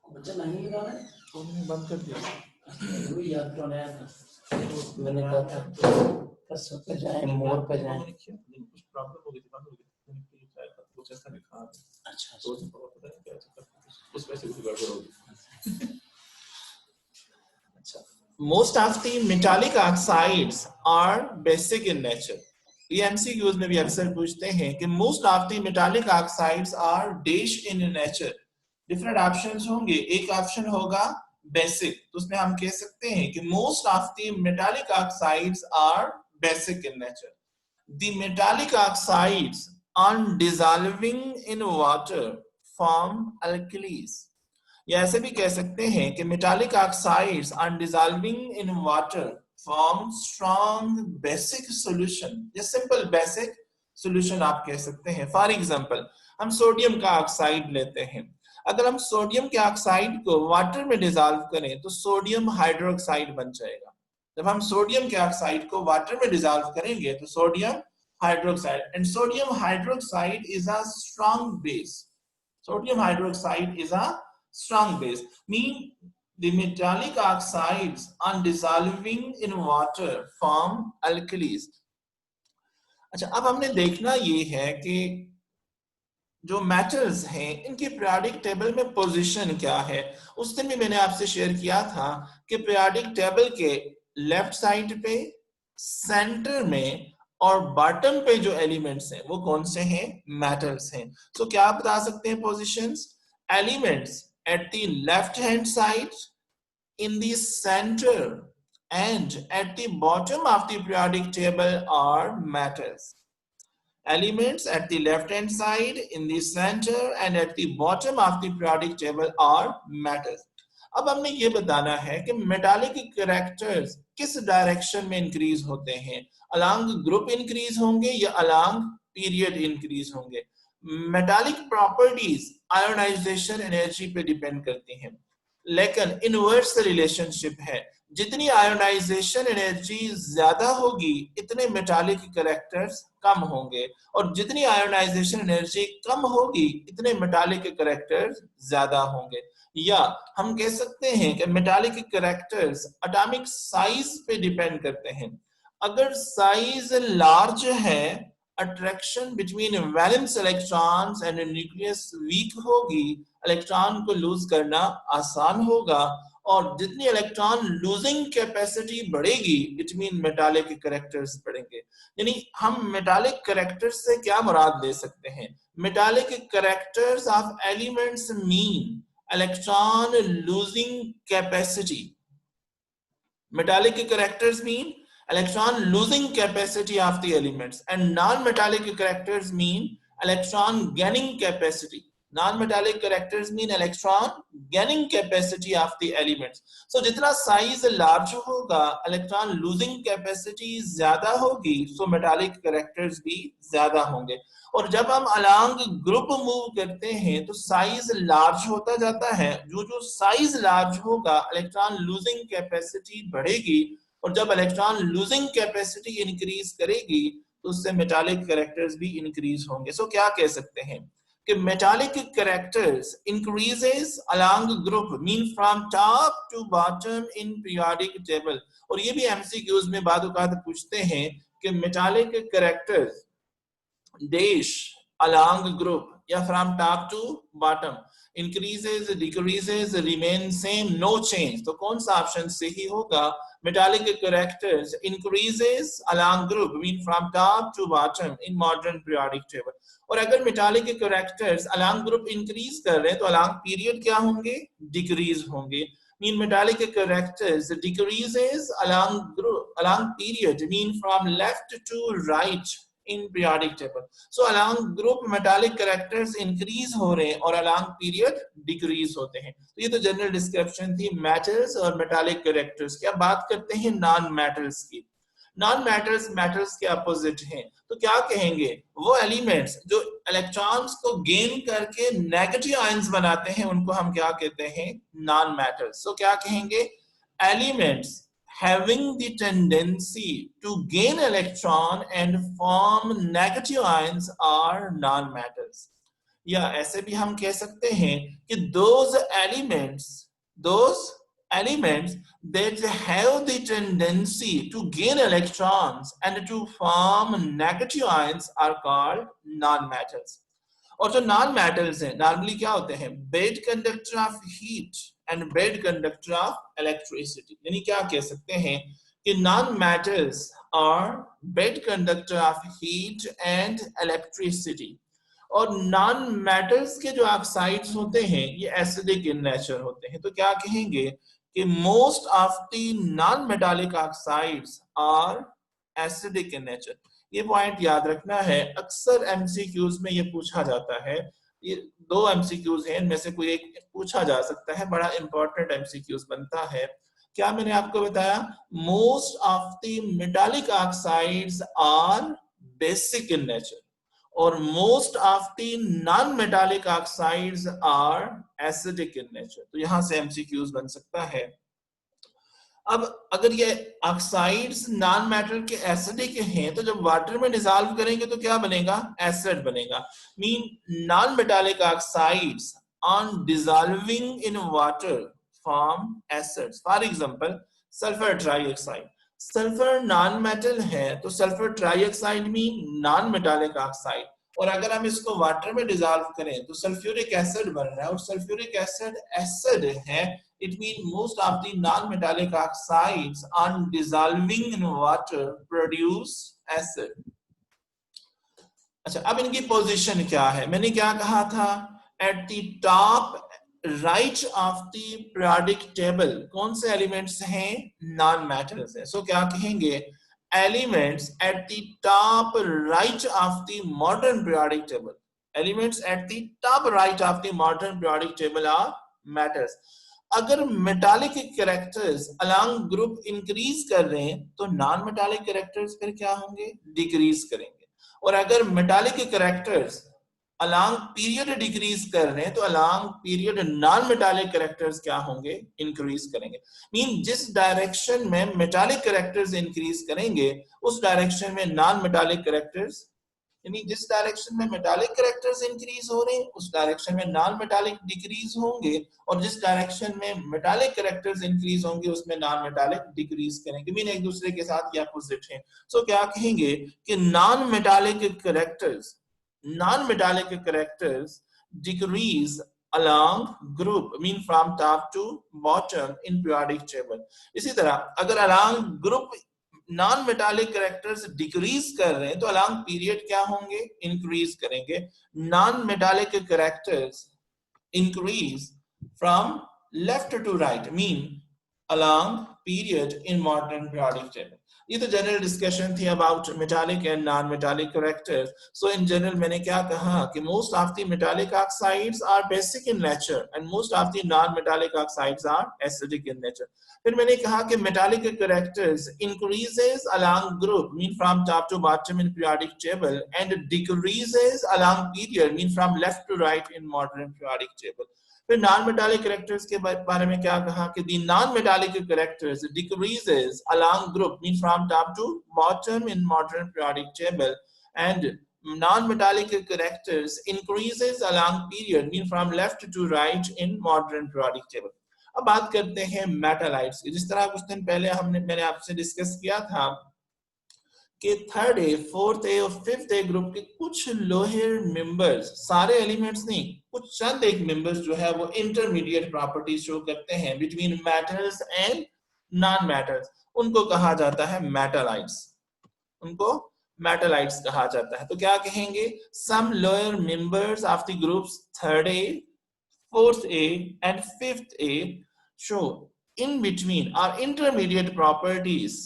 बच्चा नहीं लगाना है तो मैंने बंद कर दिया। वो याद तो नया था, मैंने कहा था कसम पे जाए मोर पे जाए। कुछ प्रॉब्लम हो गई थी, बंद हो गई थी, शायद कुछ ऐसा लिखा है। अच्छा तो पता नहीं क्या उस वजह से कुछ गड़बड़ हो गई। अच्छा, most of the metallic oxides are basic in nature. ये एमसीक्यूज में भी अक्सर पूछते हैं कि most of the metallic oxides are dash in nature. Different options होंगे, एक ऑप्शन होगा बेसिक, तो उसमें हम कह सकते हैं कि most of the metallic oxides are basic in nature. The metallic oxides on dissolving in water form alkalis. या ऐसे भी कह सकते हैं कि metallic oxides on dissolving in water form strong basic solution. ये सिंपल बेसिक सॉल्यूशन आप कह सकते हैं। फॉर एग्जांपल, हम सोडियम का ऑक्साइड लेते हैं, अगर हम सोडियम के ऑक्साइड को वाटर में डिसॉल्व करें तो सोडियम हाइड्रोक्साइड बन जाएगा। जब हम सोडियम के ऑक्साइड को वाटर में डिसॉल्व करेंगे तो sodium hydroxide, and sodium hydroxide is a strong base. Sodium hydroxide is a strong base, mean the metallic oxides on dissolving in water form alkalis. अच्छा, अब हमने देखना ये है कि जो मेटल्स हैं इनके पीरियोडिक टेबल में पोजीशन क्या है। उस दिन भी मैंने आपसे शेयर किया था कि पीरियोडिक टेबल के लेफ्ट साइड पे, सेंटर में और बॉटम पे जो एलिमेंट्स हैं वो कौन से हैं? मेटल्स हैं। सो क्या आप बता सकते हैं positions? Elements at the left hand side, in the centre and at the bottom of the periodic table are metals. Elements at the left hand side, in the center and at the bottom of the periodic table are metals. अब हमने ये बताना है कि metallic characters किस direction में increase होते हैं, अलोंग ग्रुप इंक्रीज होंगे या अलोंग पीरियड इंक्रीज होंगे। मेटालिक प्रॉपर्टीज आयोनाइजेशन एनर्जी पे डिपेंड करती हैं, लेकिन इनवर्स रिलेशनशिप है, जितनी आयोनाइजेशन एनर्जी ज्यादा होगी इतने मेटालिक कैरेक्टर्स कम होंगे, और जितनी आयोनाइजेशन एनर्जी कम होगी इतने मेटालिक कैरेक्टर्स ज्यादा होंगे। या हम कह सकते हैं कि मेटालिक कैरेक्टर्स एटॉमिक साइज पे डिपेंड करते हैं। अगर साइज लार्ज है, attraction between valence electrons and nucleus weak होगी, इलेक्ट्रॉन को लूज करना आसान होगा, और जितनी इलेक्ट्रॉन लूजिंग कैपेसिटी बढ़ेगी इट मीन मेटालिक कैरेक्टर्स बढ़ेंगे। यानी हम मेटालिक कैरेक्टर्स से क्या मुराद ले सकते हैं? Metallic characters of elements mean electron losing capacity. Metallic characters mean electron losing capacity of the elements, and non-metallic characters mean electron gaining capacity. Non-metallic characters mean electron gaining capacity of the elements. So जितना size large होगा electron losing capacity ज्यादा होगी, so metallic characters भी ज्यादा होंगे। और जब हम along group move करते हैं तो size large होता जाता है, जो size large होगा electron losing capacity बढ़ेगी, और जब इलेक्ट्रॉन लूजिंग कैपेसिटी इंक्रीज करेगी तो उससे मेटालिक कैरेक्टर्स भी इंक्रीज होंगे। सो क्या कह सकते हैं कि metallic characters increases along group, mean from top to bottom in periodic table. और ये भी एमसीक्यूज में बाद औकात पूछते हैं कि metallic characters dash along group या from top to bottom, increases, decreases, remain same, no change। तो कौन सा ऑप्शन सही होगा? metallic characters increases along group, mean from top to bottom in modern periodic table। और अगर metallic characters along group increase कर रहे हैं तो along period क्या होंगे? decrease होंगे। mean metallic characters decreases along group, along period, mean from left to right in periodic table। So along group metallic characters increase हो रहे हैं और along period decrease होते हैं। तो ये तो जनरल डिस्क्रिप्शन थी metals और metallic characters की। अब बात करते हैं नॉन मेटल्स की। नॉन मेटल्स मेटल्स के अपोजिट हैं, तो क्या कहेंगे? वो एलिमेंट्स जो इलेक्ट्रॉन्स को गेन करके नेगेटिव आयंस बनाते हैं उनको हम क्या कहते हैं? Non metals. तो क्या कहेंगे? Elements having the tendency to gain electron and form negative ions are non-metals। या ऐसे भी हम कह सकते हैं कि those elements that have the tendency to gain electrons and to form negative ions are called non-metals. और जो नॉन मेटल्स हैं नॉर्मली क्या होते हैं, bad conductor of heat and bad conductor of electricity. यानी क्या कह सकते हैं कि non metals are bad conductor of heat and electricity. और नॉन मेटल्स के जो ऑक्साइड्स होते हैं ये एसिडिक इन नेचर होते हैं. तो क्या कहेंगे कि most of the non metallic oxides are acidic in nature. ये पॉइंट याद रखना है, अक्सर एमसीक्यूज में ये पूछा जाता है. ये 2 एमसीक्यूज हैं, इनमें से कोई एक पूछा जा सकता है, बड़ा इंपॉर्टेंट एमसीक्यूज बनता है. क्या मैंने आपको बताया, most of the metallic oxides are basic in nature और most of the non metallic oxides are acidic in nature. तो यहां से एमसीक्यूज बन सकता है. अब अगर ये ऑक्साइड्स नॉन मेटल के एसिडिक हैं तो जब वाटर में डिसॉल्व करेंगे तो क्या बनेगा, एसिड बनेगा. Mean non metallic oxides on dissolving in water form acids. For example sulphur trioxide. Sulphur non metal है तो sulphur trioxide mean non metallic oxide. और अगर हम इसको वाटर में डिसॉल्व करें तो सल्फ्यूरिक एसिड बन रहा है और सल्फ्यूरिक एसिड है. It means most of the non-metallic oxides on dissolving in water produce acid. अच्छा, अब इनकी पोजीशन क्या है, मैंने क्या कहा था, at the top right of the periodic table कौन से एलिमेंट्स हैं, नॉन मेटल्स हैं. सो क्या कहेंगे, elements at the top right of the modern periodic table. Elements at the top right of the modern periodic table are metals. अगर metallic characters along group increase कर रहे हैं तो नॉन मेटालिक कैरेक्टर्स फिर क्या होंगे, डिक्रीज करेंगे. और अगर metallic characters along period decrease कर रहे हैं तो along period non metallic characters क्या होंगे, इंक्रीज करेंगे. मीन जिस डायरेक्शन में मेटालिक कैरेक्टर्स इंक्रीज करेंगे उस डायरेक्शन में नॉन मेटालिक कैरेक्टर्स, यानी जिस डायरेक्शन में मेटालिक कैरेक्टर्स इंक्रीज हो रहे हैं उस डायरेक्शन में नॉन मेटालिक डिक्रीज होंगे और जिस डायरेक्शन में मेटालिक कैरेक्टर्स इंक्रीज होंगे उसमें नॉन मेटालिक डिक्रीज करेंगे. मीन एक दूसरे के साथ ये अपोजिट हैं. सो क्या कहेंगे कि non metallic characters decrease along group, mean from top to bottom in periodic table. इसी तरह अगर along group non metallic characters decrease कर रहे हैं तो अलोंग पीरियड क्या होंगे, इंक्रीज करेंगे. Non metallic characters increase from left to right mean along period in modern periodic table. ये तो जनरल डिस्कशन थी about metallic and non metallic characters. So in general मैंने क्या कहा कि most of the metallic oxides are basic in nature and most of the non metallic oxides are acidic in nature. फिर मैंने कहा कि metallic characters increases along group mean from top to bottom in periodic table and decreases along period mean from left to right in modern periodic table. फिर non metallic characters के बारे में क्या कहा कि the non metallic characters decreases along group mean from top to bottom in modern periodic table and non-metallic characters increases along period mean from left to right in modern periodic table. अब बात करते हैं मेटालाइट्स की. जिस तरह कुछ दिन पहले मैंने आपसे डिस्कस किया था कि 3rd A, 4th A और 5th A ग्रुप के कुछ लोअर मेंबर्स, सारे एलिमेंट्स नहीं, कुछ चंद एक मेंबर्स जो है वो इंटरमीडिएट प्रॉपर्टीज शो करते हैं between metals and non metals. उनको कहा जाता है मेटालाइट्स. उनको मेटालाइट्स कहा जाता है. तो क्या कहेंगे, some lower members of the groups 3rd A, 4th A and 5th A show in between or intermediate properties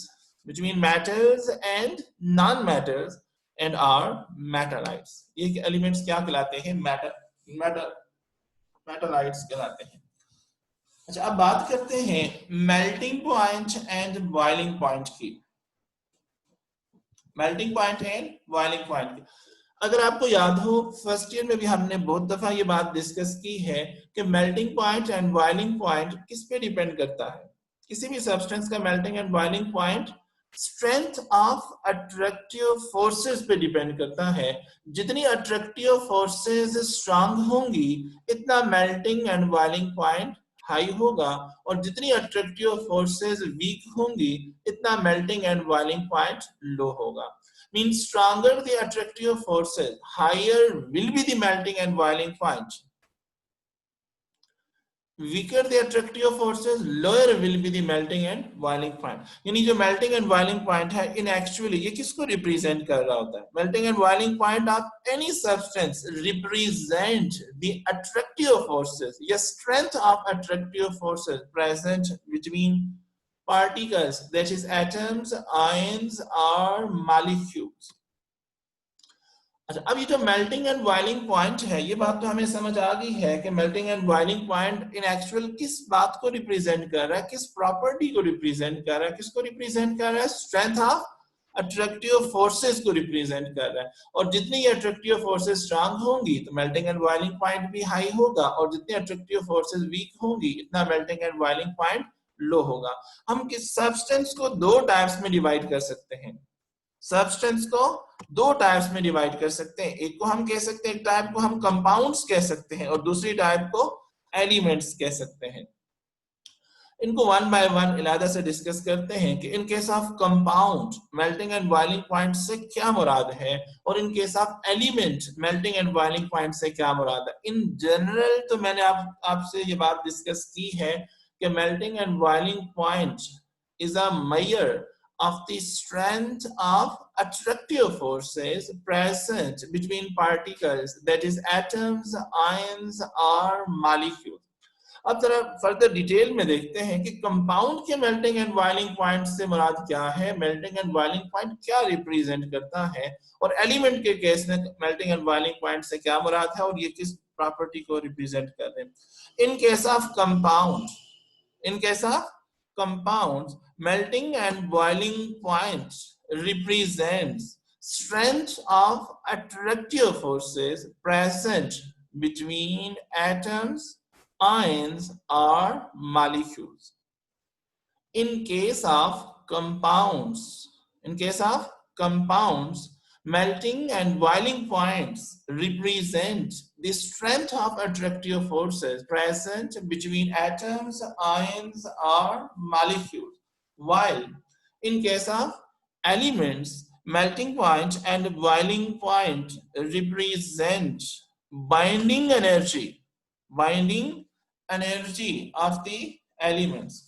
between metals and non-metals and are metallites. ये एलिमेंट्स क्या कहलाते हैं, मेटालाइट्स कहलाते हैं. अच्छा, अब बात करते हैं melting point and boiling point की. Melting point and boiling point की. अगर आपको याद हो फर्स्ट ईयर में भी हमने बहुत दफा ये बात डिस्कस की है कि melting point and boiling point किस पे डिपेंड करता है. किसी भी सब्सटेंस का melting and boiling point strength of attractive forces पे डिपेंड करता है। जितनी अट्रैक्टिव फोर्सेस स्ट्रांग होंगी इतना melting and boiling point high होगा, और जितनी अट्रैक्टिव फोर्सेस वीक होंगी इतना मेल्टिंग एंड बॉइलिंग पॉइंट लो होगा। Means stronger the attractive forces, higher will be the melting and boiling point. Weaker the attractive forces, lower will be the melting and boiling point. यानी जो melting and boiling point है in actually ये किसको represent कर रहा होता है? Melting and boiling point of any substance represent the attractive forces, या strength of attractive forces present between particles, that is atoms, ions or molecules. अच्छा, अब ये जो मेल्टिंग एंड बॉइलिंग पॉइंट है, ये बात तो हमें समझ आ गई है कि melting and boiling point in actual किस बात को रिप्रेजेंट कर रहा है, किस प्रॉपर्टी को रिप्रेजेंट कर रहा है, किसको रिप्रेजेंट कर रहा है? स्ट्रेंथ ऑफ अट्रैक्टिव फोर्सेस को रिप्रेजेंट कर रहा है। और जितनी ये अट्रैक्टिव फोर्सेस स्ट्रांग होंगी तो मेल्टिंग एंड बॉइलिंग पॉइंट भी हाई होगा, और जितनी अट्रैक्टिव फोर्सेस वीक होंगी इतना मेल्टिंग एंड बॉइलिंग पॉइंट लो होगा। हम किस सब्सटेंस को दो टाइप्स में डिवाइड कर सकते हैं। सब्सटेंस को दो टाइप्स में डिवाइड कर सकते हैं। एक को हम कह सकते हैं, एक टाइप को हम कंपाउंड्स कह सकते हैं, और दूसरी टाइप को एलिमेंट्स कह सकते हैं। इनको वन बाय वन इलादा से डिस्कस करते हैं कि in case of compound melting and boiling point से क्या मुराद है, और in case of element melting and boiling point से क्या मुराद है। इन जनरल तो मैंने आपसे ये बात डिस्कस की है कि melting and boiling point is a major of the strength of attractive forces present between particles, that is atoms, ions or molecules. अब जरा फर्दर डिटेल में देखते हैं कि कंपाउंड के मेल्टिंग एंड बॉइलिंग पॉइंट से मुराद क्या है, मेल्टिंग एंड बॉइलिंग पॉइंट क्या रिप्रेजेंट करता है, और एलिमेंट के केस में मेल्टिंग एंड बॉइलिंग पॉइंट से क्या मुराद है और ये किस प्रॉपर्टी को रिप्रेजेंट कर रहे हैं। In case of compound, in case of compounds, melting and boiling points represents strength of attractive forces present between atoms, ions or molecules. In case of compounds, melting and boiling points represent the strength of attractive forces present between atoms, ions or molecules, while in case of elements, melting point and boiling point represent binding energy of the elements.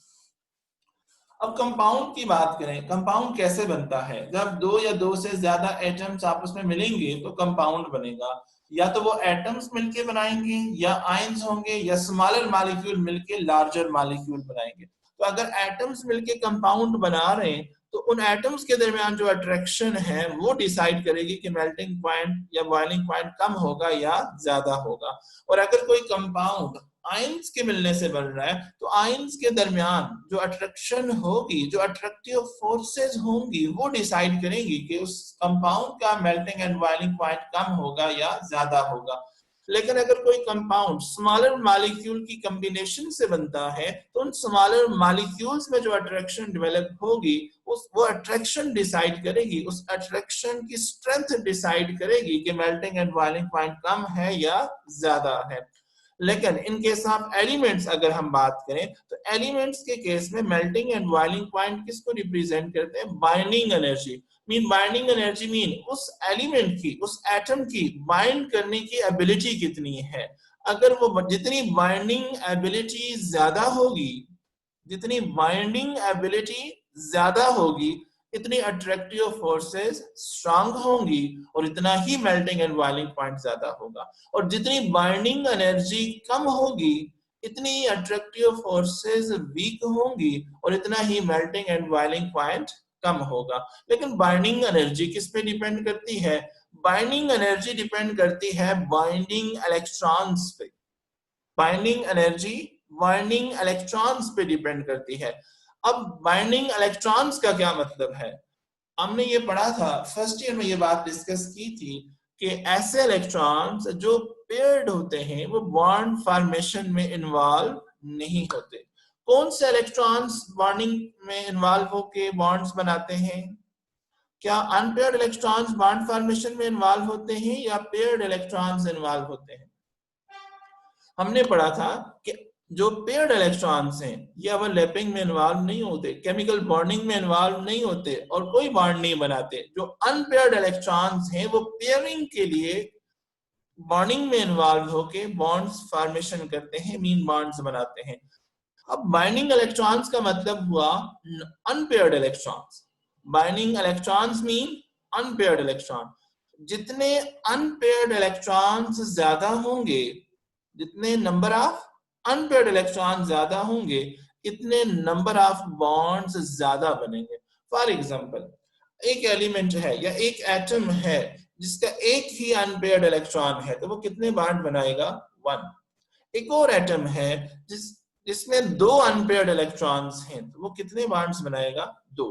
अब compound की बात करें, compound कैसे बनता है? जब दो या दो से ज्यादा एटम्स आपस में मिलेंगे तो कंपाउंड बनेगा। या तो वो एटम्स मिलके बनाएंगे, या आयंस होंगे, या स्मॉलर मॉलिक्यूल मिलके लार्जर मॉलिक्यूल बनाएंगे। तो अगर एटम्स मिलके कंपाउंड बना रहे हैं तो उन एटम्स के दरमियान जो अट्रैक्शन है वो डिसाइड करेगी कि मेल्टिंग पॉइंट या बॉइलिंग पॉइंट कम होगा या ज्यादा होगा। और अगर कोई कंपाउंड आयंस के मिलने से बन रहा है तो आयंस के दरमियान जो अट्रैक्शन होगी, जो अट्रैक्टिव फोर्सेस होंगी, वो डिसाइड करेंगी कि उस कंपाउंड का मेल्टिंग एंड बॉइलिंग पॉइंट कम होगा या ज्यादा होगा। लेकिन अगर कोई कंपाउंड स्मॉलर मॉलिक्यूल की कॉम्बिनेशन से बनता है तो उन स्मॉलर मॉलिक्यूल्स में जो अट्रैक्शन डेवलप होगी वो अट्रैक्शन डिसाइड करेगी, उस अट्रैक्शन की स्ट्रेंथ डिसाइड करेगी कि मेल्टिंग एंड बॉइलिंग पॉइंट कम है या ज्यादा है। लेकिन इन केस ऑफ एलिमेंट्स अगर हम बात करें तो एलिमेंट्स के केस में मेल्टिंग एंड बॉइलिंग पॉइंट किसको रिप्रेजेंट करते हैं? Binding energy. Binding energy mean उस एलिमेंट की, उस एटम की बाइंड करने की एबिलिटी कितनी है। अगर वो जितनी बाइंडिंग एबिलिटी ज्यादा होगी, जितनी बाइंडिंग एबिलिटी ज्यादा होगी इतनी अट्रैक्टिव फोर्सेस स्ट्रांग होंगी और इतना ही मेल्टिंग एंड बॉइलिंग पॉइंट ज्यादा होगा। और जितनी बाइंडिंग एनर्जी कम होगी इतनी अट्रैक्टिव फोर्सेस वीक होंगी और इतना ही मेल्टिंग एंड बॉइलिंग पॉइंट कम होगा। लेकिन बाइंडिंग एनर्जी किस पे डिपेंड करती है? बाइंडिंग एनर्जी डिपेंड करती है बाइंडिंग इलेक्ट्रॉन्स पे। बाइंडिंग एनर्जी बाइंडिंग इलेक्ट्रॉन्स पे डिपेंड करती है। अब बाइंडिंग इलेक्ट्रॉन्स का क्या मतलब है? हमने ये पढ़ा था, फर्स्ट ईयर में ये बात डिस्कस की थी कि ऐसे इलेक्ट्रॉन्स जो पेयर्ड होते हैं वो बॉन्ड फॉर्मेशन में इन्वॉल्व नहीं होते। कौन से इलेक्ट्रॉन्स बॉन्डिंग में इन्वॉल्व होके बॉन्ड्स बनाते हैं? क्या अनपेयर्ड इलेक्ट्रॉन्स बॉन्ड फॉर्मेशन में इन्वॉल्व होते हैं या पेयर्ड इलेक्ट्रॉन्स इन्वॉल्व होते हैं? हमने पढ़ा था कि जो पेयर्ड इलेक्ट्रॉन्स हैं ये ओवरलैपिंग में इन्वॉल्व नहीं होते, केमिकल बॉन्डिंग में इन्वॉल्व नहीं होते और कोई बॉन्ड नहीं बनाते। जो अनपेयर्ड इलेक्ट्रॉन्स हैं वो पेयरिंग के लिए बॉन्डिंग में इन्वॉल्व होके बॉन्ड्स फॉर्मेशन करते हैं, मीन बॉन्ड्स बनाते हैं। अब बाइंडिंग इलेक्ट्रॉन्स का मतलब हुआ unpaired electrons. Binding electrons mean unpaired electron. जितने अनपेयर्ड इलेक्ट्रॉन्स ज्यादा होंगे, जितने नंबर ऑफ अनपेयर्ड इलेक्ट्रॉन ज्यादा होंगे, इतने नंबर ऑफ बॉन्ड्स ज्यादा बनेंगे। फॉर एग्जांपल, एक एलिमेंट है या एक एटम है जिसका एक ही अनपेयर्ड इलेक्ट्रॉन है, तो वो कितने बॉन्ड बनाएगा? 1। एक और एटम है जिसमें 2 अनपेयर्ड इलेक्ट्रॉन्स हैं, तो वो कितने बॉन्ड्स बनाएगा? 2।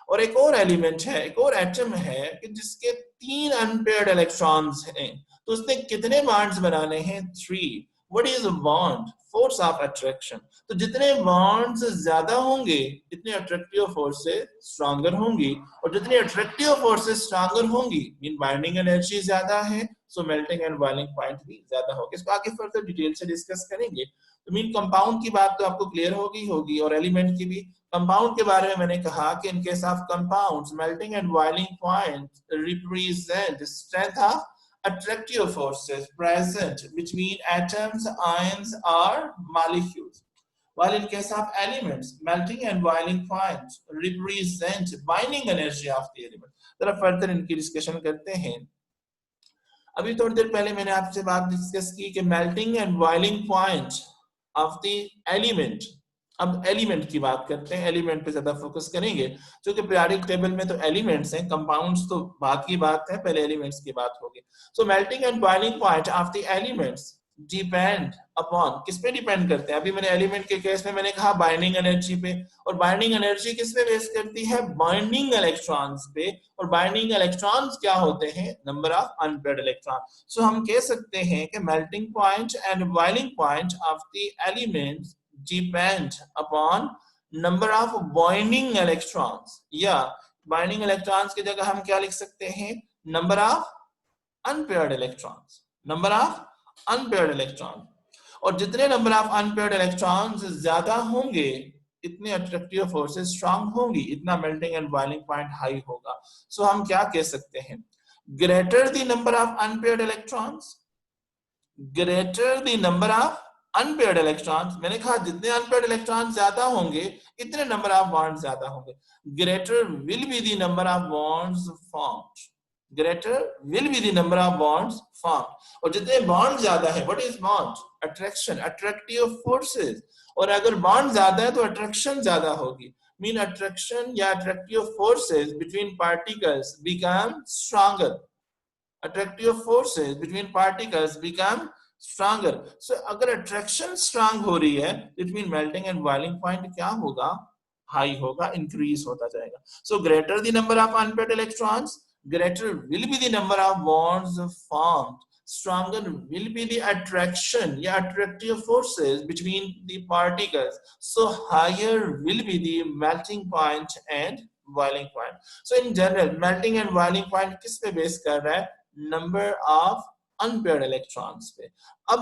और एक और एलिमेंट है, एक और एटम है कि जिसके 3 अनपेयर्ड इलेक्ट्रॉन्स हैं, तो उसने कितने बॉन्ड्स बनाने हैं? 3। What is a bond? Force of attraction. तो जितने बॉन्ड्स ज्यादा होंगे इतने अट्रैक्टिव फोर्सेस स्ट्रॉन्गर होंगी, और जितनी अट्रैक्टिव फोर्सेस स्ट्रॉन्गर होंगी मीन बाइंडिंग एनर्जी ज्यादा है, सो मेल्टिंग एंड बॉइलिंग पॉइंट भी ज्यादा होगा। इसको आगे फर्दर डिटेल से डिस्कस करेंगे। तो मीन कंपाउंड की बात तो आपको क्लियर होगी और एलिमेंट की भी। कंपाउंड के बारे में मैंने कहा कि in case of compounds melting and boiling point represent strength of attractive forces present between atoms, ions or molecules, while in case of elements melting and boiling points represent binding energy of the element। जरा further इनकी discussion करते हैं। अभी थोड़ी देर पहले मैंने आपसे बात डिस्कस की कि melting and boiling point of the element. अब एलिमेंट की बात करते हैं, एलिमेंट पे ज्यादा फोकस करेंगे क्योंकि पीरियोडिक टेबल में तो एलिमेंट्स हैं, कंपाउंड्स तो बात की बात है, पहले एलिमेंट्स की बात होगी। So melting and boiling point of the elements depend upon, किस पे डिपेंड करते हैं? अभी मैंने एलिमेंट के केस में मैंने कहा बाइंडिंग एनर्जी पे, और बाइंडिंग एनर्जी किस पे बेस करती है? बाइंडिंग इलेक्ट्रॉन्स पे। और बाइंडिंग इलेक्ट्रॉन्स क्या होते हैं? Number of unpaired electron. So हम कह सकते हैं कि melting point and boiling point of the elements depend upon number of binding electrons, या binding electrons की जगह हम क्या लिख सकते हैं? number of unpaired electrons, number of unpaired electrons। और जितने number of unpaired electrons ज्यादा होंगे इतने अट्रैक्टिव फोर्सेस स्ट्रांग होंगी, इतना melting and boiling point high होगा। सो हम क्या कह सकते हैं? Greater the number of unpaired electrons, greater the number of unpaired electrons. मैंने कहा जितने अनपेयर्ड इलेक्ट्रॉन ज्यादा होंगे इतने नंबर ऑफ बॉन्ड्स ज्यादा होंगे। Greater will be the number of bonds formed, greater will be the number of bonds formed. और जितने बॉन्ड ज्यादा है, what is bond? Attraction, attractive forces. और अगर बॉन्ड ज्यादा है तो अट्रैक्शन ज्यादा होगी, मीन अट्रैक्शन या attractive forces between particles become stronger, attractive forces between particles become stronger। So अगर attraction strong हो रही है, it means melting and boiling point क्या होगा? High होगा, increase होता जाएगा। So greater the number of unpaired electrons, greater will be the number of bonds formed, stronger will be the attraction या attractive forces between the particles, so higher will be the melting point and boiling point। So in general melting and boiling point किस पे base कर रहा है? Number of unpaired electrons पे। अब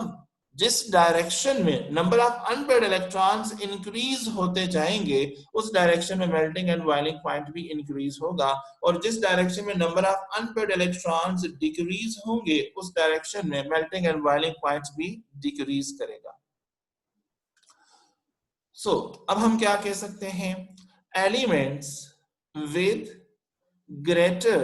जिस direction में number of unpaired electrons increase होते जाएंगे उस डायरेक्शन में मेल्टिंग एंड बॉइलिंग पॉइंट भी इंक्रीज होगा, और जिस डायरेक्शन में number of unpaired electrons decrease होंगे उस डायरेक्शन में मेल्टिंग एंड बॉइलिंग पॉइंट भी डिक्रीज करेगा। सो अब हम क्या कह सकते हैं? Elements with greater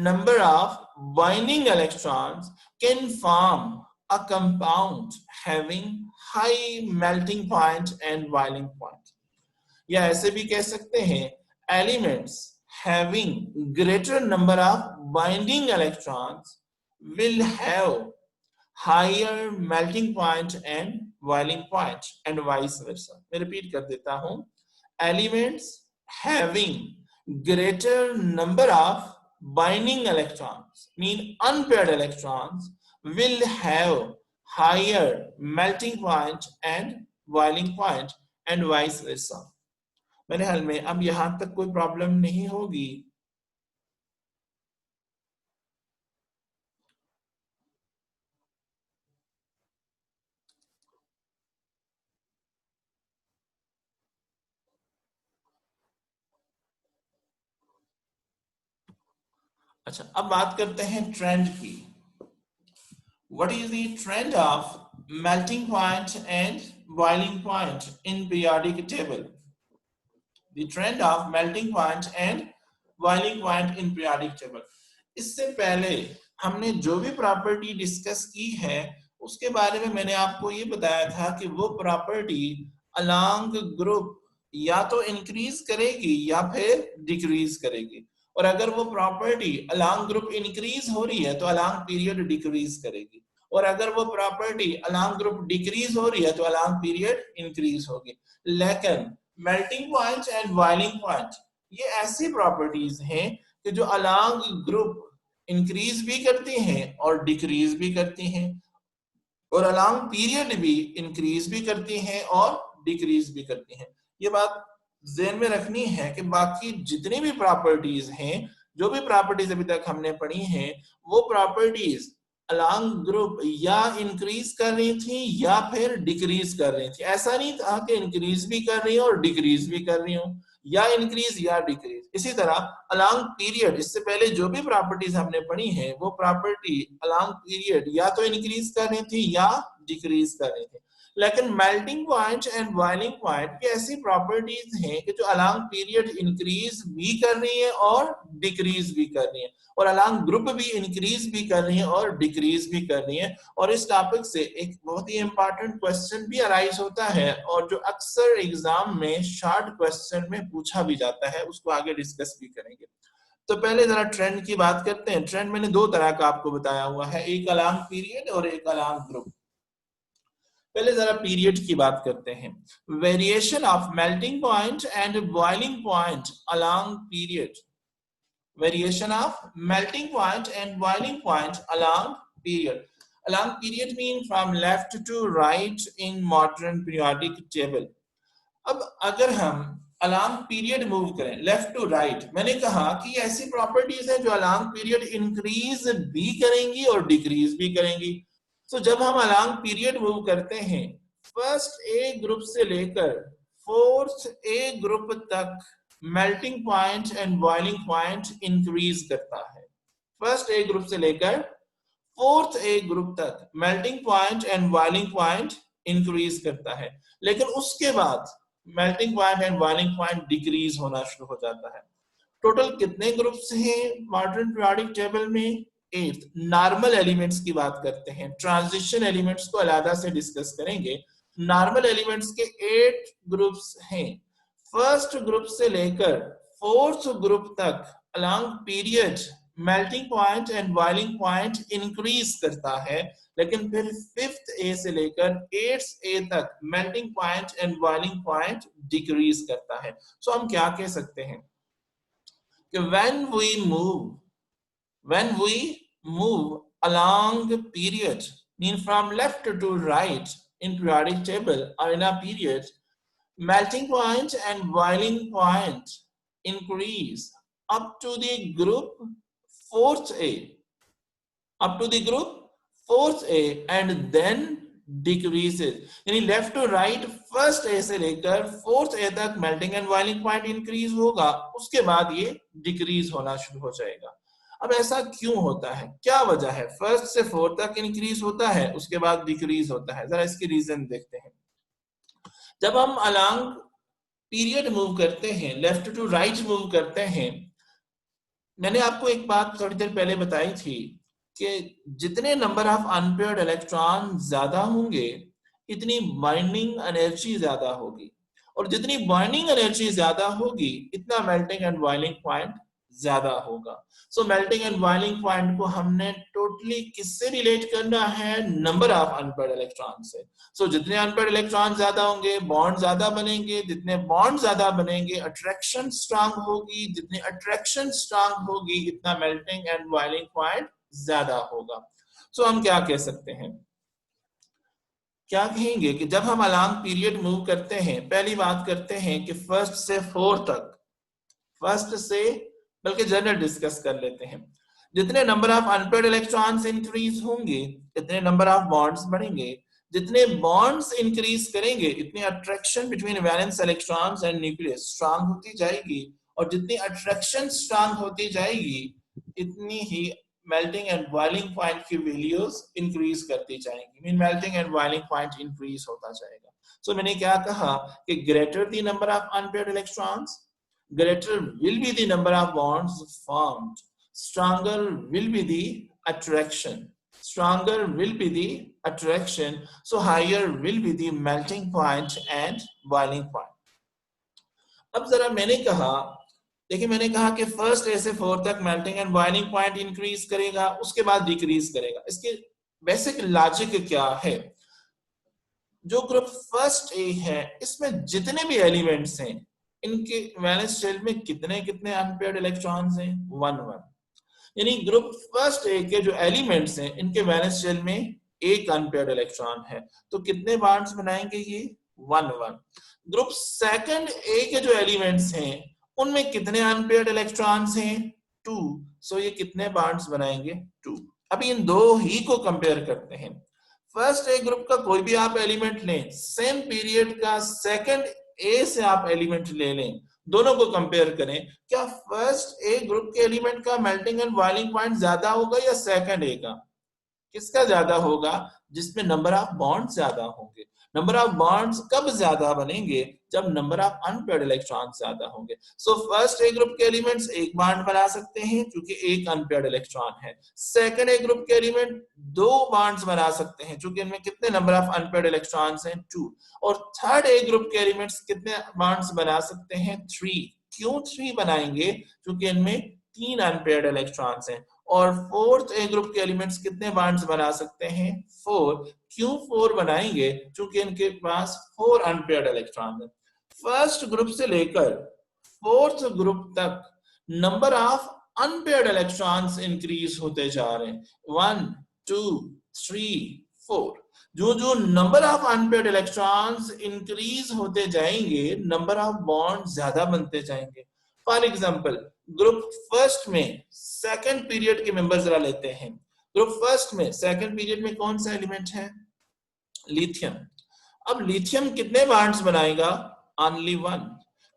number of binding electrons can form a compound having high melting point and boiling point। या ऐसे भी कह सकते हैं elements having greater number of binding electrons will have higher melting point and boiling point and vice versa। मैं repeat कर देता हूं, elements having greater number of binding electrons mean unpaired electrons will have higher melting point and boiling point and vice versa. मेरे ख्याल में अब यहां तक कोई प्रॉब्लम नहीं होगी। अच्छा, अब बात करते हैं ट्रेंड की। What is the trend of melting point and boiling point in periodic table? The trend of melting point and boiling point in periodic table. इससे पहले हमने जो भी प्रॉपर्टी डिस्कस की है उसके बारे में मैंने आपको ये बताया था कि वो प्रॉपर्टी अलोंग ग्रुप या तो इंक्रीज करेगी या फिर डिक्रीज करेगी, और अगर वो प्रॉपर्टी अलोंग ग्रुप इंक्रीज हो रही है तो अलोंग पीरियड डिक्रीज करेगी, और अगर वो प्रॉपर्टी अलोंग ग्रुप डिक्रीज हो रही है तो अलोंग पीरियड इंक्रीज होगी। लेकिन melting point and boiling point ये ऐसी प्रॉपर्टीज हैं कि जो अलोंग ग्रुप इंक्रीज भी करती हैं और डिक्रीज भी करती हैं, और अलोंग पीरियड भी इंक्रीज भी करती हैं और डिक्रीज भी करती हैं। ये बात ध्यान में रखनी है कि बाकी जितनी भी प्रॉपर्टीज हैं, जो भी प्रॉपर्टीज अभी तक हमने पढ़ी हैं, वो प्रॉपर्टीज अलोंग ग्रुप या इंक्रीज कर रही थी या फिर डिक्रीज कर रही थी। ऐसा नहीं था कि इंक्रीज भी कर रही हो और डिक्रीज भी कर रही हो, या इंक्रीज या डिक्रीज। इसी तरह अलोंग पीरियड, इससे पहले जो भी प्रॉपर्टीज हमने पढ़ी हैं वो प्रॉपर्टी अलोंग पीरियड या तो इंक्रीज कर रही थी या डिक्रीज कर रही थी। लेकिन melting point and boiling point ये ऐसी प्रॉपर्टीज हैं कि जो अलोंग पीरियड इंक्रीज भी कर रही है और डिक्रीज भी कर रही है, और अलोंग ग्रुप भी इंक्रीज भी कर रही है और डिक्रीज भी कर रही है। और इस टॉपिक से एक बहुत ही इंपॉर्टेंट क्वेश्चन भी अराइज होता है, और जो अक्सर एग्जाम में शॉर्ट क्वेश्चन में पूछा भी जाता है, उसको आगे डिस्कस भी करेंगे। तो पहले जरा ट्रेंड की बात करते हैं। ट्रेंड मैंने दो तरह का आपको बताया हुआ है, एक अलोंग पीरियड और एक अलोंग ग्रुप। पहले जरा पीरियड की बात करते हैं। Variation of melting point and boiling point along period. Variation of melting point and boiling point along period. Along period mean from left to right in modern periodic table. अब अगर हम along period move करें left to right, मैंने कहा कि ऐसी properties है जो along period इंक्रीज भी करेंगी और डिक्रीज भी करेंगी। तो जब हम along period मूव करते हैं, फर्स्ट ए ग्रुप से लेकर फोर्थ ए ग्रुप तक melting point and boiling point increase करता है। फर्स्ट ए ग्रुप से लेकर फोर्थ ए ग्रुप तक melting point and boiling point increase करता है, लेकिन उसके बाद melting point and boiling point decrease होना शुरू हो जाता है। टोटल कितने ग्रुप्स हैं मॉडर्न पीरियोडिक टेबल में? 8। नॉर्मल एलिमेंट्स की बात करते हैं, ट्रांजिशन एलिमेंट्स को अलग से डिस्कस करेंगे। नॉर्मल एलिमेंट्स के 8 ग्रुप्स हैं। फर्स्ट ग्रुप से लेकर फोर्थ ग्रुप तक along period melting point and boiling point increase करता है, लेकिन फिर फिफ्थ ए से लेकर एट्थ ए तक melting point and boiling point decrease करता है। सो हम क्या कह सकते हैं कि when we move along period, mean from left to right in periodic table or in a period, melting point and boiling point increase up to the group fourth A, up to the group fourth A, and then decreases. यानी left to right first A से लेकर fourth ए तक melting and boiling point increase होगा, उसके बाद ये decrease होना शुरू हो जाएगा। अब ऐसा क्यों होता है, क्या वजह है? फर्स्ट से फोर्थ तक इंक्रीज होता है, उसके बाद डिक्रीज होता है। जरा इसकी रीजन देखते हैं। जब हम अलोंग पीरियड मूव करते हैं, लेफ्ट टू राइट मूव करते हैं, मैंने आपको एक बात थोड़ी देर पहले बताई थी कि जितने नंबर ऑफ अनपेयर्ड इलेक्ट्रॉन ज्यादा होंगे इतनी बाइंडिंग एनर्जी ज्यादा होगी, और जितनी बाइंडिंग एनर्जी ज्यादा होगी इतना मेल्टिंग एंड बॉइलिंग पॉइंट ज्यादा होगा। सो मेल्टिंग एंड बॉइलिंग पॉइंट को हमने टोटली किससे रिलेट करना है? नंबर ऑफ अनपेयर्ड इलेक्ट्रॉन से। सो जितने अनपेयर्ड इलेक्ट्रॉन ज्यादा होंगे बॉन्ड ज्यादा बनेंगे, जितने बॉन्ड ज्यादा बनेंगे अट्रैक्शन स्ट्रांग होगी, जितनी अट्रैक्शन स्ट्रांग होगी इतना मेल्टिंग एंड बॉइलिंग पॉइंट ज्यादा होगा। सो हम क्या कह सकते हैं क्या कहेंगे कि जब हम अलोंग पीरियड मूव करते हैं, पहली बात करते हैं कि फर्स्ट से फोर्थ तक, फर्स्ट से, बल्कि जनरल डिस्कस कर लेते हैं। जितने number of unpaired electrons increase होंगे इतने नंबर ऑफ बॉन्ड्स बढ़ेंगे, जितने बॉन्ड्स इंक्रीज करेंगे इतनी attraction between valence electrons and nucleus strong होती जाएगी, और जितनी अट्रैक्शन स्ट्रांग होती जाएगी इतनी ही मेल्टिंग एंड बॉइलिंग पॉइंट की वैल्यूज इंक्रीज करती जाएंगी, mean melting and boiling point increase होता जाएगा। सो मैंने क्या कहा कि greater the number of unpaired electrons, greater will be the number of bonds formed, stronger will be the attraction, stronger will be the attraction, so higher will be the melting point and boiling point. अब जरा मैंने कहा, देखिए मैंने कहा कि first A से fourth तक melting and boiling point increase करेगा, उसके बाद डिक्रीज करेगा। इसके बेसिक लॉजिक क्या है? जो ग्रुप फर्स्ट ए है इसमें जितने भी एलिमेंट्स हैं इनके वैलेंस शेल में कितने कितने अनपेयर्ड इलेक्ट्रॉन्स हैं? 1 1। यानी ग्रुप फर्स्ट ए के जो एलिमेंट्स हैं इनके वैलेंस शेल में एक अनपेयर्ड इलेक्ट्रॉन है, तो कितने बॉन्ड्स बनाएंगे ये? 1 1। ग्रुप सेकंड ए के जो एलिमेंट्स हैं उनमें कितने अनपेयर्ड इलेक्ट्रॉन्स हैं? 2। सो ये कितने बॉन्ड्स बनाएंगे? 2। अभी इन दो ही को कंपेयर करते हैं। फर्स्ट ए ग्रुप का कोई भी आप एलिमेंट लें, सेम पीरियड का सेकंड ए से आप एलिमेंट ले लें, दोनों को कंपेयर करें, क्या फर्स्ट ए ग्रुप के एलिमेंट का मेल्टिंग एंड बॉइलिंग पॉइंट ज्यादा होगा या सेकंड ए का? किसका ज्यादा होगा? जिसमें नंबर ऑफ बॉन्ड ज्यादा होंगे। नंबर ऑफ बॉन्ड्स कब ज्यादा बनेंगे? जब नंबर ऑफ अनपेयर्ड इलेक्ट्रॉन ज्यादा होंगे। सो फर्स्ट ए ग्रुप के एलिमेंट्स एक बॉन्ड बना सकते हैं क्योंकि एक अनपेयर्ड इलेक्ट्रॉन है। सेकंड ए ग्रुप के एलिमेंट 2 बॉन्ड्स बना सकते हैं क्योंकि इनमें कितने नंबर ऑफ अनपेयर्ड इलेक्ट्रॉन्स हैं? 2। और थर्ड ए ग्रुप के एलिमेंट्स कितने बॉन्ड्स बना सकते हैं? 3। क्यों 3 बनाएंगे? क्योंकि इनमें 3 अनपेयर्ड इलेक्ट्रॉन्स हैं। और फोर्थ ए ग्रुप के एलिमेंट्स कितने बॉन्ड्स बना सकते हैं? 4। क्यों 4 बनाएंगे? क्योंकि इनके पास 4 अनपेयर्ड इलेक्ट्रॉन है। फर्स्ट ग्रुप से लेकर फोर्थ ग्रुप तक number of unpaired electrons increase होते जा रहे हैं। 1 2 3 4। जो जो number of unpaired electrons increase होते जाएंगे नंबर ऑफ बॉन्ड ज्यादा बनते जाएंगे। फॉर एग्जाम्पल ग्रुप फर्स्ट में सेकंड पीरियड के मेंबर जरा लेते हैं। ग्रुप फर्स्ट में सेकंड पीरियड में कौन सा एलिमेंट है? लिथियम। अब लिथियम कितने बॉन्ड्स बनाएगा? ओनली 1।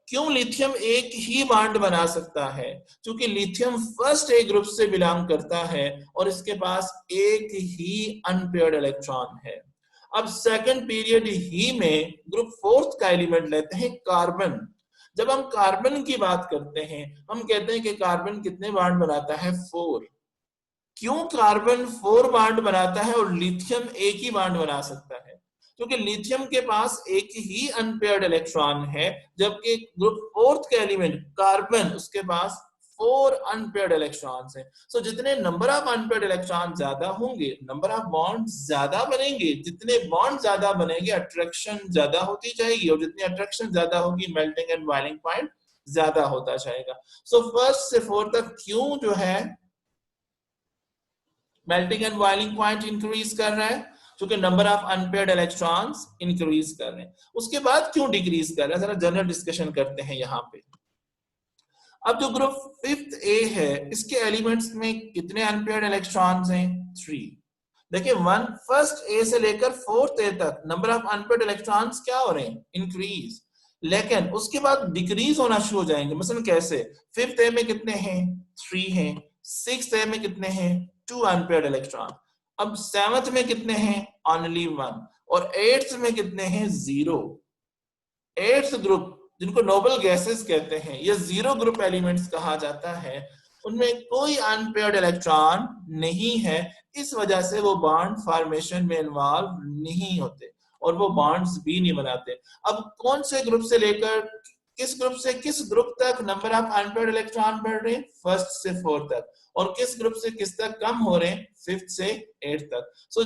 क्यों लिथियम एक ही बॉन्ड बना सकता है? क्योंकि लिथियम फर्स्ट ए ग्रुप से बिलोंग करता है और इसके पास एक ही अनपेयर्ड इलेक्ट्रॉन है। अब सेकंड पीरियड ही में ग्रुप फोर्थ का एलिमेंट लेते हैं, कार्बन। जब हम कार्बन की बात करते हैं हम कहते हैं कि कार्बन कितने बॉन्ड बनाता है? 4। क्यों कार्बन 4 बॉन्ड बनाता है और लिथियम एक ही बॉन्ड बना सकता है? क्योंकि लिथियम के पास एक ही अनपेयर्ड इलेक्ट्रॉन है, जबकि ग्रुप फोर्थ के एलिमेंट कार्बन उसके पास 4 अनपेयर्ड इलेक्ट्रॉन्स हैं। सो जितने नंबर ऑफ अनपेयर्ड इलेक्ट्रॉन ज्यादा होंगे नंबर ऑफ बॉन्ड ज्यादा बनेंगे। जितने बॉन्ड ज्यादा बनेंगे अट्रैक्शन ज्यादा होती जाएगी, और जितनी अट्रैक्शन ज्यादा होगी मेल्टिंग एंड बॉइलिंग पॉइंट ज्यादा होता जाएगा। सो फर्स्ट से फोर्थ तक क्यों जो है melting and boiling point increase कर रहा है? क्योंकि number of unpaired electrons increase कर रहे हैं। उसके बाद क्यों डिक्रीज कर रहे हैं? जरा जनरल डिस्कशन करते हैं यहाँ पे। अब जो ग्रुप फिफ्थ ए है इसके एलिमेंट्स में कितने अनपेयर्ड इलेक्ट्रॉन्स हैं? 3। देखिए फर्स्ट ए से लेकर फोर्थ ए तक नंबर ऑफ अनपेयर्ड इलेक्ट्रॉन्स क्या हो रहे हैं? इंक्रीज। लेकिन उसके बाद डिक्रीज होना शुरू हो जाएंगे। मसलन कैसे? फिफ्थ ए में कितने हैं? 3 हैं। सिक्स्थ ए में कितने हैं? 2 अनपेयर्ड इलेक्ट्रॉन। अब सेवंथ में कितने हैं? ओनली 1। और एट्थ में कितने हैं? 0। एट्थ ग्रुप जिनको नोबल गैसेस कहते हैं, ये 0 ग्रुप एलिमेंट्स कहा जाता है, उनमें कोई अनपेयर्ड इलेक्ट्रॉन नहीं है। इस वजह से वो बॉन्ड फॉर्मेशन में इन्वॉल्व नहीं होते और वो बॉन्ड्स भी नहीं बनाते। अब कौन से ग्रुप से लेकर किस ग्रुप से किस ग्रुप तक नंबर ऑफ अनपेयर्ड इलेक्ट्रॉन बढ़ रहे हैं? फर्स्ट से फोर्थ तक। और किस ग्रुप से किस तक कम हो रहे हैं? फिफ्थ से एट्थ तक। सो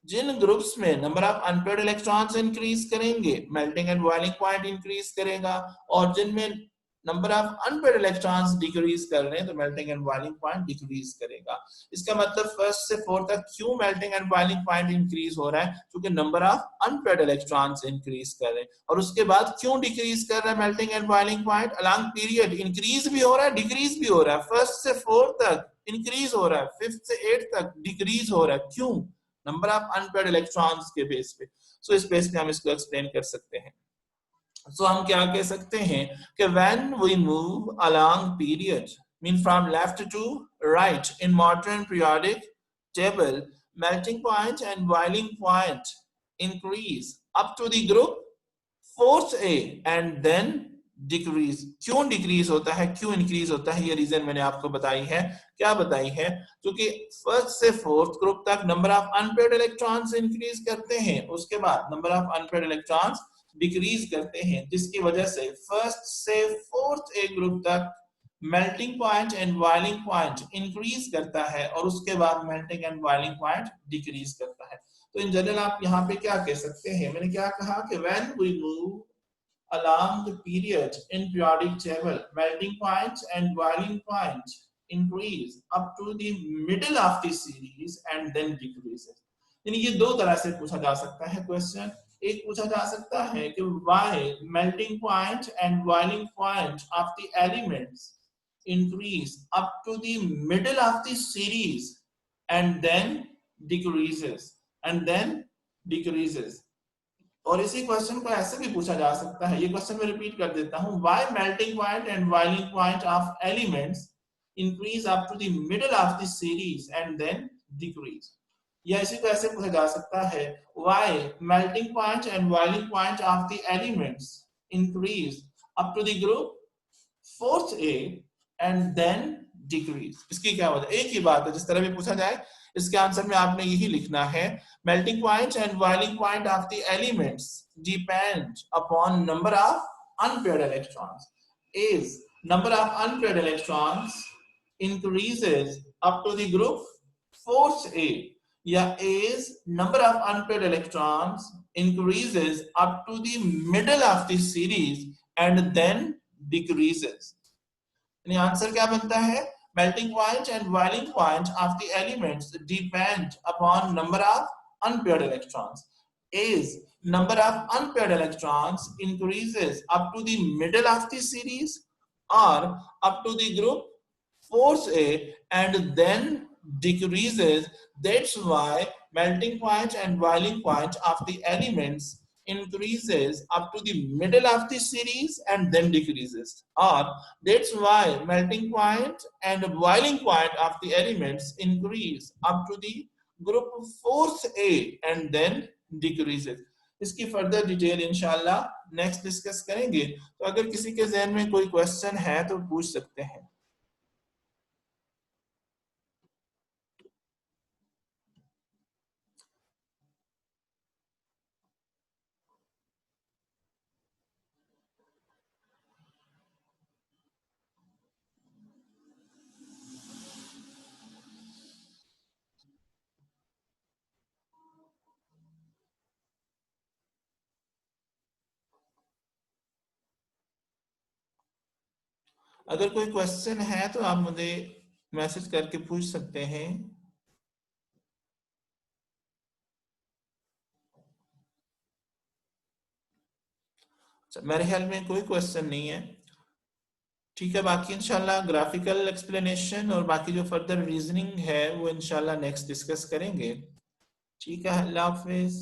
जिन ग्रुप्स में number of unpaired electrons increase करेंगे melting and boiling point increase करेगा, और जिनमें number of unpaired electrons decrease कर रहे हैं तो melting and boiling point decrease करेगा। इसका मतलब फर्स्ट से फोर्थ तक क्यों melting and boiling point increase हो रहा है? क्योंकि number of unpaired electrons increase कर रहे हैं। और उसके बाद क्यों डिक्रीज कर रहा है melting and boiling point? Along period increase भी हो रहा है, डिक्रीज भी हो रहा है। फर्स्ट से फोर्थ तक इंक्रीज हो रहा है, फिफ्थ से एट तक डिक्रीज हो रहा है। क्यों? नंबर ऑफ अनपेड इलेक्ट्रॉन्स के बेस पे। सो इस बेस पे हम इसको एक्सप्लेन कर सकते हैं। So हम क्या कह सकते हैं कि when we move along period, mean from left to right in modern periodic table, melting point and boiling point increase up to the group fourth A and then decrease. क्यों decrease होता है, क्यों increase होता है, ये reason मैंने आपको बताई है। क्या बताई है? क्योंकि फर्स्ट से फोर्थ ग्रुप तक number of unpaired electrons increase करते हैं, उसके बाद number of unpaired electrons decrease करते हैं, जिसकी वजह से फर्स्ट से फोर्थ ए ग्रुप तक melting point and boiling point increase करता है और उसके बाद melting and boiling point decrease करता है। तो इन जनरल आप यहाँ पे क्या कह सकते हैं? मैंने क्या कहा कि when we move along the period in periodic table, melting point and boiling point increase up to the middle of the series and then decreases. यानी ये दो तरह से पूछा जा सकता है क्वेश्चन। एक पूछा जा सकता है कि why melting point and boiling point of the elements increase up to the middle of the series and then decreases। और इसी क्वेश्चन को ऐसे भी पूछा जा सकता है, ये क्वेश्चन मैं रिपीट कर देता हूं, why melting point and boiling point of elements increase up to the middle of the series and then decrease। या इसी को ऐसे पूछा जा सकता है, why melting point and boiling point of the elements increase up to the group fourth A and then decrease। इसकी क्या वजह? एक ही बात है, जिस तरह भी पूछा जाए इसके आंसर में आपने यही लिखना है, melting point and boiling point of the elements depend upon number of unpaired electrons। Is number of unpaired electrons increases up to the group fourth A, या is number of unpaired electrons increases up to the middle of the series and then decreases। यानी answer क्या बनता है? Melting point and boiling point of the elements depend upon number of unpaired electrons। Is number of unpaired electrons increases up to the middle of the series or up to the group fourth A and then decreases। That's why melting point and boiling point of the elements increases up to the middle of the series and then decreases, or that's why melting point and boiling point of the elements increase up to the group fourth A and then decreases। इसकी further detail इंशाल्लाह next discuss करेंगे। तो अगर किसी के ज़हन में कोई क्वेश्चन है तो पूछ सकते हैं। अगर कोई क्वेश्चन है तो आप मुझे मैसेज करके पूछ सकते हैं। मेरे ख्याल में कोई क्वेश्चन नहीं है। ठीक है, बाकी इंशाल्लाह ग्राफिकल एक्सप्लेनेशन और बाकी जो फर्दर रीजनिंग है वो इंशाल्लाह नेक्स्ट डिस्कस करेंगे। ठीक है, अल्लाह हाफिज।